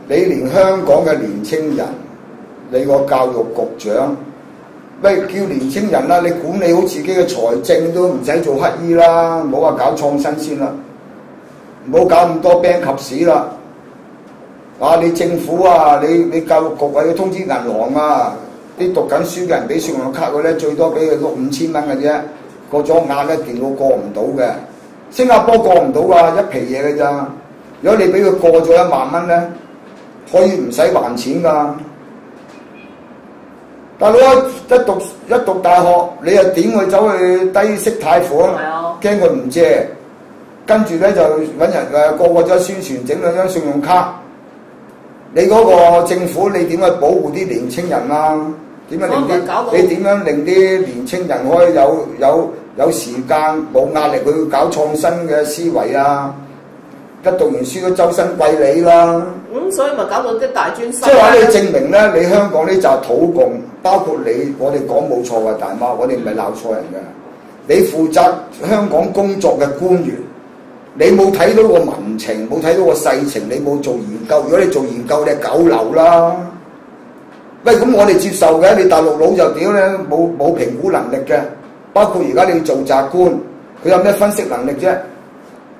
你連香港嘅年青人，你個教育局長，喂叫年青人啦，你管理好自己嘅財政都唔使做乞衣啦，唔好話搞創新先啦，唔好搞咁多兵及屎啦。啊！你政府啊，你教育局啊要通知銀行啊，啲讀緊書嘅人俾信用卡佢咧，最多俾佢碌5000蚊嘅啫，過咗額咧電腦過唔到嘅。新加坡過唔到㗎，一皮嘢嘅咋。如果你俾佢過咗1萬蚊咧，可以唔使還錢㗎。大佬一讀大學，你又點去走去低息貸款？驚佢唔借，跟住咧就揾人個個都宣傳整2張信用卡。你嗰個政府你點去保護啲年青人啊？點樣令啲你點樣令啲年青人可以有時間冇壓力去搞創新嘅思維啊？一讀完書都周身貴利啦。所以咪搞到啲大專生。即係話你證明咧，你香港呢就係土共，包括你，我哋講冇錯嘅大媽，我哋唔係鬧錯人嘅。你負責香港工作嘅官員。你冇睇到個民情，冇睇到個世情，你冇做研究。如果你做研究，你係九流啦。喂，咁我哋接受嘅，你大陸佬就屌咧，冇評估能力嘅。包括而家你做習官，佢有咩分析能力啫？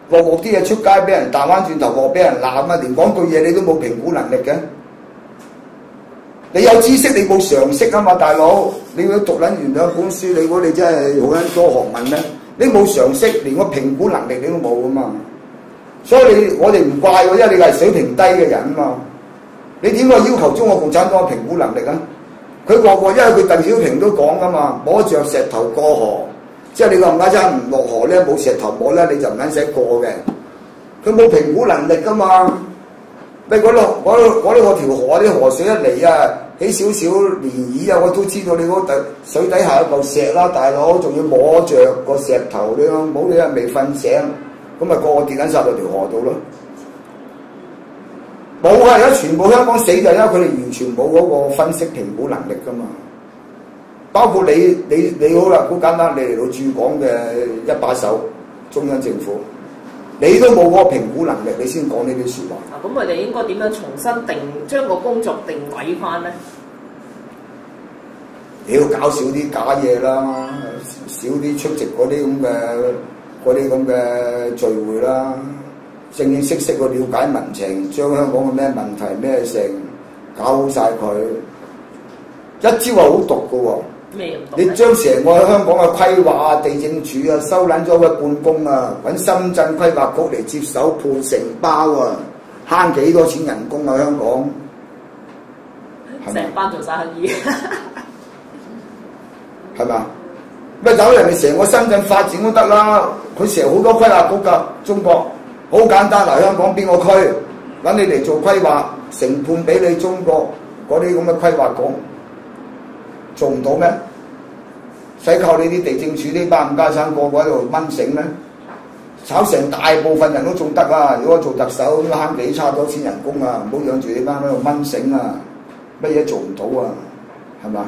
鑊鑊啲嘢出街俾人彈翻轉頭，鑊俾人鬧啊！連講句嘢你都冇評估能力嘅。你有知識，你冇常識啊嘛，大佬！你要讀撚完2本書，你估你真係好撚多學問咩？你冇常識，連個評估能力你都冇噶嘛，所以我哋唔怪喎，因為你係水平低嘅人啊嘛。你點解要求中國共產黨評估能力啊？佢個因為佢鄧小平都講噶嘛，摸着石頭過河，即係你話唔啱唔落河咧，冇石頭摸咧，你就唔撚使過嘅。佢冇評估能力噶嘛。喂，嗰條河啲河水一嚟啊，起少少漣漪啊，我都知道你嗰水底下有嚿石啦，大佬，仲要摸着個石頭，你冇你係未瞓醒，咁咪個個跌緊晒落條河度咯。冇啊！而家全部香港死就因為佢哋完全冇嗰個分析評估能力噶嘛。包括你好啦，好簡單，你嚟到駐港嘅一把手，中央政府。你都冇嗰個評估能力，你先講呢啲説話。咁佢哋應該點樣重新將個工作定位翻咧？你要搞少啲假嘢啦，少啲出席嗰啲咁嘅聚會啦，正正式式去了解民情，將香港嘅咩問題咩成搞好晒佢。一招係好毒嘅喎。咩唔毒？你將成個香港嘅規劃啊、地政署啊收撚咗佢半工啊，揾深圳規劃局嚟接手判承包啊，慳幾多錢人工啊香港？成班做晒乞衣，係嘛？乜有人哋成個深圳發展都得啦，佢成好多規劃局㗎，中國好簡單嗱，香港邊個區揾你嚟做規劃，承判俾你中國嗰啲咁嘅規劃局。做唔到咩？使靠你啲地政署呢班冚家鏟個個喺度掹繩咩？炒成大部分人都仲得啊！如果做特首咁慳幾差多錢人工啊！唔好養住呢班喺度掹繩啊！乜嘢做唔到啊？係嘛？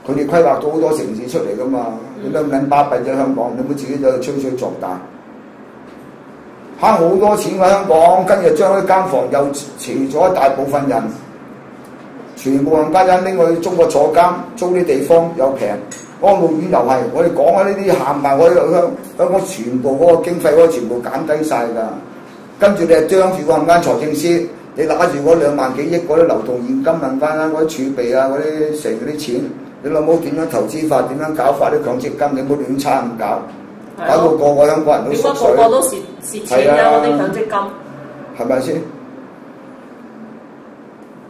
佢哋規劃到好多城市出嚟噶嘛？你都咁撚巴閉啫香港，你唔好自己就吹吹作大，慳好多錢㗎香港，跟住將啲間房又辭咗一大部分人。全部冚家鏟拎去中國坐監，租啲地方又平，安老院又係，我哋講緊呢啲限埋我哋香港全部嗰個經費嗰全部減低晒㗎。跟住你係張住個冚家財政司，你揦住嗰2萬幾億嗰啲流動現金冚家鏟嗰啲儲備啊，嗰啲成嗰啲錢，你老母點樣投資法？點樣搞法啲強積金？你唔好亂差咁搞，搞到個個香港人都縮水。個個都蝕錢㗎，嗰啲強積金。係咪先？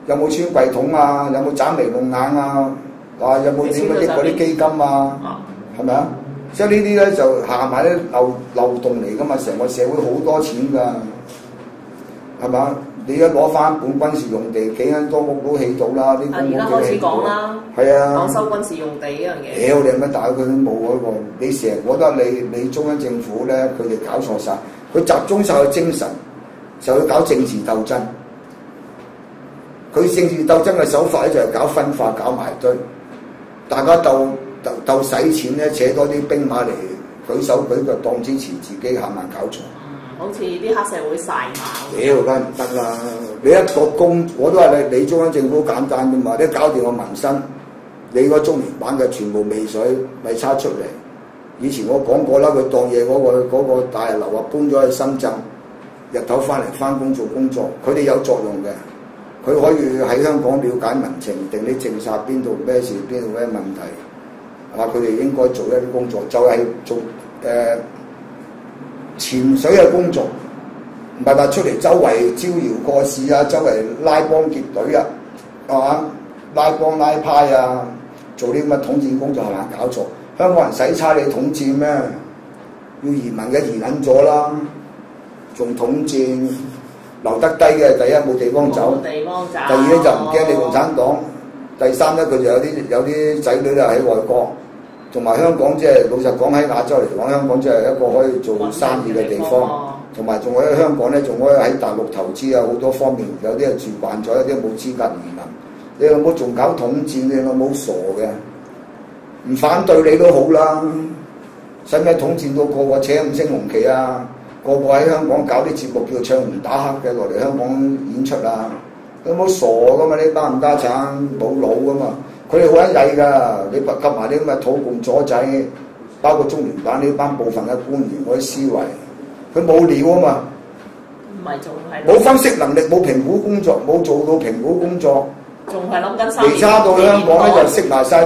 有冇穿櫃桶啊？有冇斬眉弄眼啊？有冇點乜益嗰啲基金啊？係咪啊？即係呢啲咧就行埋啲漏洞嚟噶嘛，成個社會好多錢㗎，係嘛？你而家攞翻本軍事用地，幾間多屋都起到啦，啲公屋都起到。而家開始講啦，係啊，講收軍事用地呢樣嘢。屌你乜大佢都冇嗰個，你成日覺得你中央政府咧，佢哋搞錯晒，佢集中晒佢精神，就去搞政治鬥爭。佢政治鬥爭嘅手法咧就係搞分化、搞埋堆，大家鬥使錢咧，扯多啲兵馬嚟舉手舉腳當支持自己，行慢搞錯。好似啲黑社會晒馬。屌，梗係唔得啦！你一個工，我都話你中央政府簡單啫嘛，你搞掂個民生，你個中聯辦嘅全部未水咪差出嚟。以前我講過啦，佢當嘢嗰個大樓啊，搬咗去深圳，日頭翻嚟翻工做工作，佢哋有作用嘅。佢可以喺香港了解民情，定啲政策邊度咩事，邊度咩問題，佢哋應該做一啲工作，就係、做潛水嘅工作，唔係話出嚟周圍招搖過市啊，周圍拉幫結隊啊，係嘛？拉幫拉派啊，做啲咁嘅統戰工作係咪搞錯？香港人使差你統戰咩？要移民嘅移撚咗啦，仲統戰？留得低嘅，第一冇地方走，第二咧就唔驚你共產黨，第三咧佢就有啲仔女咧喺外國，同埋香港即係老實講喺亞洲嚟講，香港即係一個可以做生意嘅地方，同埋仲喺香港咧仲可以喺大陸投資啊，好多方面，有啲係住慣咗，有啲冇資格移民。你老母仲搞統戰，你老母傻嘅，唔反對你都好啦，使唔使統戰到個個扯五星紅旗啊？個個喺香港搞啲節目叫唱紅打黑嘅落嚟香港演出啊！有冇傻噶嘛？呢班冚家產冇腦噶嘛？佢哋好撚曳㗎！你夾埋啲咁嘅土共左仔，包括中聯辦呢班部分嘅官員嗰啲思維，佢冇料啊嘛！唔係仲係冇分析能力，冇評估工作，冇做到評估工作，仲係諗緊3年。而家到香港咧就識埋晒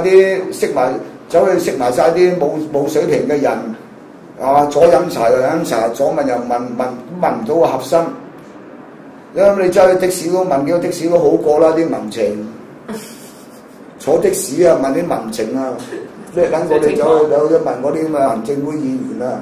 啲冇水平嘅人。左飲茶右飲茶，左問又問唔到個核心。你走去的士都問幾個的士都好過啦，啲民情。坐的士啊，問啲民情啊，即係等我哋走去問嗰啲咁嘅行政會議員啊。